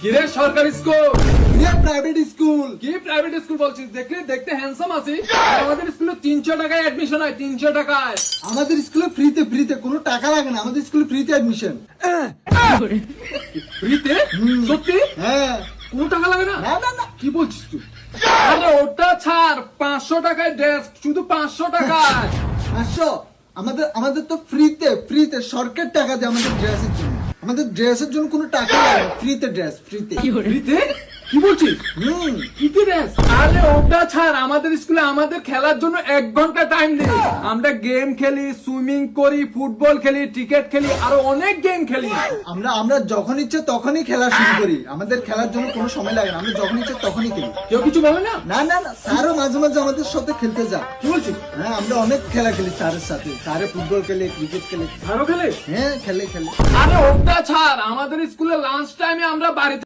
কিরে সরকারি school private school. কি প্রাইভেট স্কুল বলছিস? দেখলে দেখতে হ্যান্ডসাম আছিস। আমাদের স্কুলে 300 টাকায় অ্যাডমিশন হয়, 300 টাকায়। আমাদের স্কুলে ফ্রিতে কোনো টাকা লাগে না, আমাদের স্কুলে ফ্রিতে অ্যাডমিশন। ফ্রিতে? সত্যি? হ্যাঁ, কোনো টাকা লাগে না? না না না, কি বলছিস তুই? আরে ওটা ছাড়, 500 টাকায় ড্রেস, শুধু 500 টাকায়। 500 আমাদের তো ফ্রিতে সরকার টাকা দেয় আমাদের ড্রেসের জন্য। আমাদের ড্রেসের জন্য কোনো টাকা লাগে না, ফ্রিতে ড্রেস, ফ্রিতে। ফ্রিতে? কি বলছিস? কি ড্রেস? আরে ওটা ছাড়, আমাদের স্কুলে আমাদের খেলার জন্য 1 ঘন্টা টাইম দেয়। আমরা গেম খেলি, সুইমিং করি, ফুটবল খেলি, ক্রিকেট খেলি, আরো অনেক গেম খেলি। আমরা যখন ইচ্ছে তখনই খেলা শুরু করি, আমাদের খেলার জন্য কোনো সময় লাগে না, আমরা যখন ইচ্ছে তখনই খেলি। কেউ কিছু বলে না? না না না, স্যারও মাঝে মাঝে আমাদের সাথে খেলতে যায়। কি বলছিস? হ্যাঁ, আমরা অনেক খেলা খেলি স্যারের সাথে, স্যারে ফুটবল খেলে, ক্রিকেট খেলে। আরো খেলে? হ্যাঁ, খেলে। আরে ওটা ছাড়, আমাদের স্কুলে লাঞ্চ টাইমে আমরা বাড়িতে